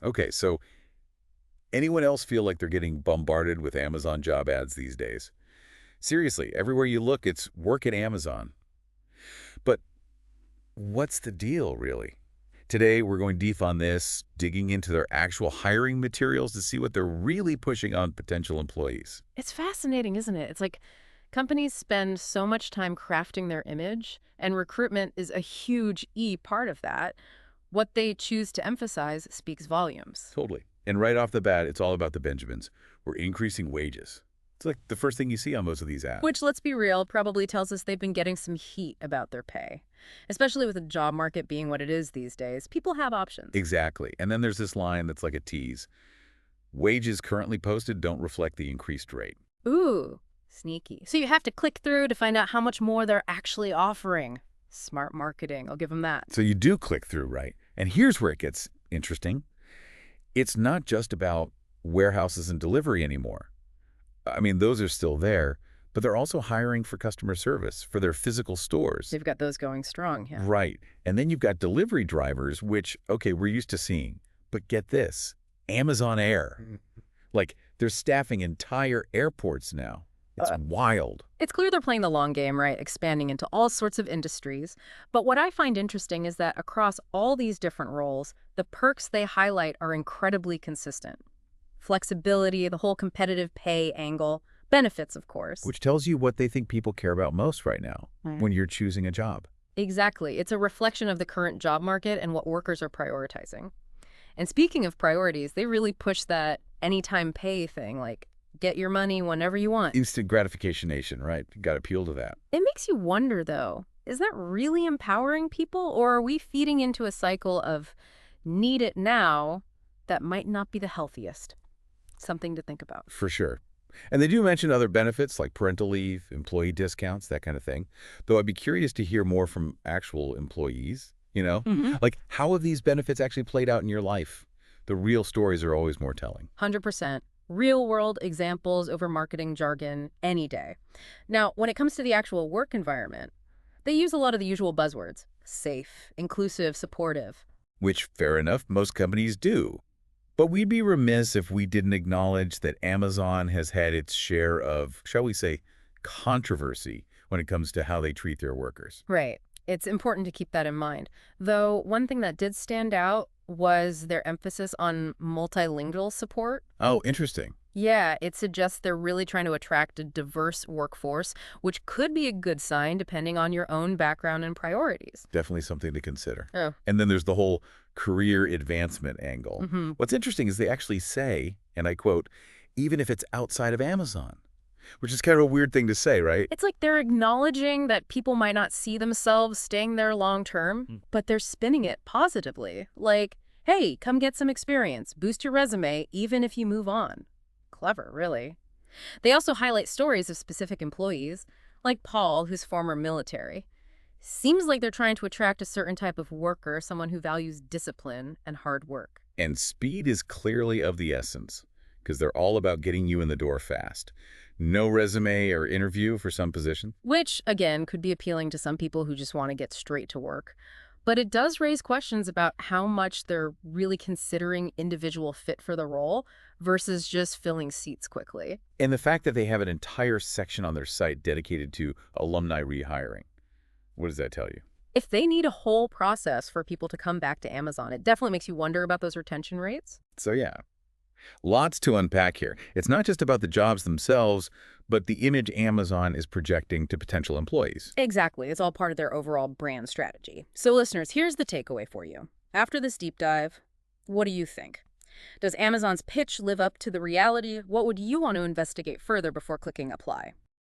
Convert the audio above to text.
Okay, so anyone else feel like they're getting bombarded with Amazon job ads these days? Seriously, everywhere you look, it's work at Amazon. But what's the deal, really? Today, we're going deep on this, digging into their actual hiring materials to see what they're really pushing on potential employees. It's fascinating, isn't it? It's like companies spend so much time crafting their image, and recruitment is a huge part of that. What they choose to emphasize speaks volumes. Totally. And right off the bat, it's all about the Benjamins. We're increasing wages. It's like the first thing you see on most of these ads. Which, let's be real, probably tells us they've been getting some heat about their pay. Especially with the job market being what it is these days, people have options. Exactly. And then there's this line that's like a tease. Wages currently posted don't reflect the increased rate. Ooh, sneaky. So you have to click through to find out how much more they're actually offering. Smart marketing, I'll give them that. So you do click through, right? And here's where it gets interesting. It's not just about warehouses and delivery anymore. I mean, those are still there, but they're also hiring for customer service for their physical stores. They've got those going strong, yeah. Right. And then you've got delivery drivers, which, okay, we're used to seeing. But get this, Amazon Air. Like, they're staffing entire airports now. It's wild. It's clear they're playing the long game, right? Expanding into all sorts of industries. But what I find interesting is that across all these different roles, the perks they highlight are incredibly consistent. Flexibility, the whole competitive pay angle, benefits, of course. Which tells you what they think people care about most right now Right. when you're choosing a job. Exactly. It's a reflection of the current job market and what workers are prioritizing. And speaking of priorities, they really push that anytime pay thing, like get your money whenever you want. Instant gratification nation, right? You got to appeal to that. It makes you wonder, though, is that really empowering people, or are we feeding into a cycle of need it now that might not be the healthiest? Something to think about. For sure. And they do mention other benefits like parental leave, employee discounts, that kind of thing. Though I'd be curious to hear more from actual employees, you know? Mm-hmm. Like, how have these benefits actually played out in your life? The real stories are always more telling. 100%. Real-world examples over marketing jargon any day. Now, when it comes to the actual work environment, they use a lot of the usual buzzwords. Safe, inclusive, supportive. Which, fair enough, most companies do. But we'd be remiss if we didn't acknowledge that Amazon has had its share of, shall we say, controversy when it comes to how they treat their workers. Right. It's important to keep that in mind. Though one thing that did stand out was their emphasis on multilingual support. Oh, interesting. Yeah, it suggests they're really trying to attract a diverse workforce, which could be a good sign depending on your own background and priorities. Definitely something to consider. Oh. And then there's the whole career advancement angle. Mm-hmm. What's interesting is they actually say, and I quote, even if it's outside of Amazon, which is kind of a weird thing to say, right? It's like they're acknowledging that people might not see themselves staying there long term, but they're spinning it positively. Like, hey, come get some experience, boost your resume, even if you move on. Clever, really. They also highlight stories of specific employees, like Paul, who's former military. Seems like they're trying to attract a certain type of worker, someone who values discipline and hard work. And speed is clearly of the essence, because they're all about getting you in the door fast. No resume or interview for some position. Which, again, could be appealing to some people who just want to get straight to work. But it does raise questions about how much they're really considering individual fit for the role versus just filling seats quickly. And the fact that they have an entire section on their site dedicated to alumni rehiring. What does that tell you? If they need a whole process for people to come back to Amazon, it definitely makes you wonder about those retention rates. So yeah, lots to unpack here. It's not just about the jobs themselves, but the image Amazon is projecting to potential employees. Exactly. It's all part of their overall brand strategy. So listeners, here's the takeaway for you. After this deep dive, what do you think? Does Amazon's pitch live up to the reality? What would you want to investigate further before clicking apply?